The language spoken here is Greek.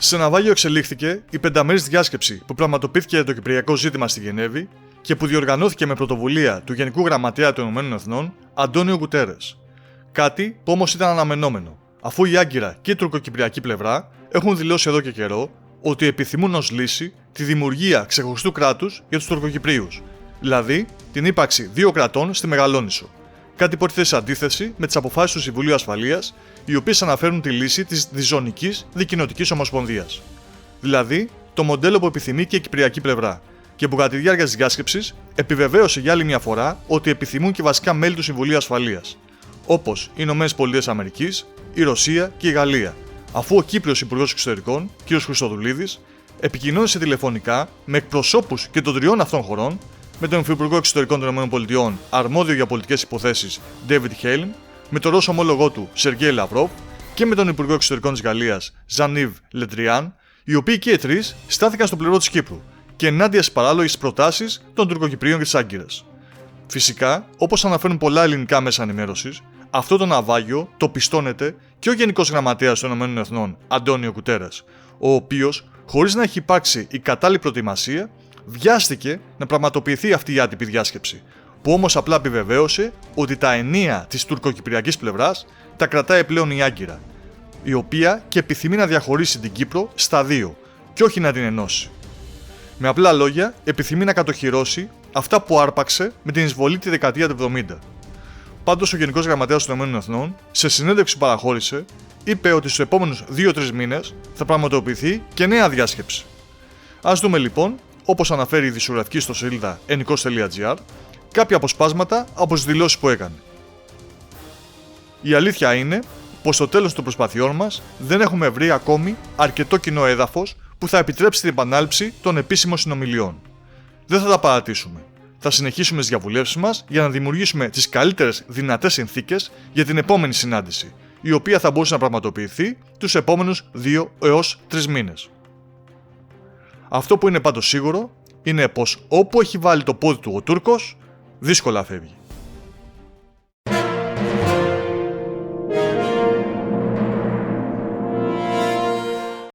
Σε ναυάγιο εξελίχθηκε η πενταμερής διάσκεψη που πραγματοποιήθηκε για το κυπριακό ζήτημα στη Γενέβη και που διοργανώθηκε με πρωτοβουλία του Γενικού Γραμματέα των ΗΠΑ, Αντώνιο Γκουτέρες. Κάτι που όμως ήταν αναμενόμενο, αφού η Άγκυρα και η τουρκοκυπριακή πλευρά έχουν δηλώσει εδώ και καιρό ότι επιθυμούν ως λύση τη δημιουργία ξεχωριστού κράτους για τους Τουρκοκυπρίους, δηλαδή την ύπαρξη δύο κρατών στη Μεγαλόνησο. Κάτι που έρχεται σε αντίθεση με τις αποφάσεις του Συμβουλίου Ασφαλείας, οι οποίες αναφέρουν τη λύση της διζωνικής δικοινοτικής ομοσπονδίας. Δηλαδή, το μοντέλο που επιθυμεί και η κυπριακή πλευρά, και που κατά τη διάρκεια της διάσκεψης επιβεβαίωσε για άλλη μια φορά ότι επιθυμούν και βασικά μέλη του Συμβουλίου Ασφαλείας, όπως οι ΗΠΑ, η Ρωσία και η Γαλλία, αφού ο Κύπριος Υπουργός Εξωτερικών, κ. Χριστοδουλίδης, επικοινώνησε τηλεφωνικά με εκπροσώπους και των τριών αυτών χωρών, με τον Υφυπουργό Εξωτερικών των ΗΠΑ, αρμόδιο για πολιτικές υποθέσεις, David Hale, με τον Ρώσο ομόλογό του, Σεργέη Λαυρόβ, και με τον Υπουργό Εξωτερικών της Γαλλίας, Jean-Yves Le Drian, οι οποίοι και οι τρεις στάθηκαν στο πλευρό της Κύπρου και ενάντια στις παράλογες προτάσεις των Τουρκοκυπρίων και της Άγκυρας. Φυσικά, όπως αναφέρουν πολλά ελληνικά μέσα ενημέρωσης, αυτό το ναυάγιο το πιστώνεται και ο Γενικός Γραμματέας των ΗΠΑ, Αντώνιο Γκουτέρες, ο οποίος, χωρίς να έχει υπάρξει η κατάλληλη προετοιμασία, βιάστηκε να πραγματοποιηθεί αυτή η άτυπη διάσκεψη, που όμως απλά επιβεβαίωσε ότι τα ενία της τουρκοκυπριακής πλευράς τα κρατάει πλέον η Άγκυρα, η οποία και επιθυμεί να διαχωρίσει την Κύπρο στα δύο και όχι να την ενώσει. Με απλά λόγια, επιθυμεί να κατοχυρώσει αυτά που άρπαξε με την εισβολή τη δεκαετία του 70. Πάντως, ο Γενικός Γραμματέας των ΗΠΑ, σε συνέντευξη που παραχώρησε, είπε ότι στους επόμενους 2-3 μήνες θα πραγματοποιηθεί και νέα διάσκεψη. Ας δούμε λοιπόν, όπως αναφέρει η ειδησιογραφική ιστοσελίδα ennikos.gr, κάποια αποσπάσματα από τις δηλώσεις που έκανε. Η αλήθεια είναι πως στο τέλος των προσπαθειών μας δεν έχουμε βρει ακόμη αρκετό κοινό έδαφος που θα επιτρέψει την επανάληψη των επίσημων συνομιλιών. Δεν θα τα παρατήσουμε. Θα συνεχίσουμε τις διαβουλεύσεις μας για να δημιουργήσουμε τις καλύτερες δυνατές συνθήκες για την επόμενη συνάντηση, η οποία θα μπορούσε να πραγματοποιηθεί τους επόμενους 2 έως 3 μήνες. Αυτό που είναι πάντως σίγουρο είναι πως όπου έχει βάλει το πόδι του ο Τούρκος, δύσκολα φεύγει.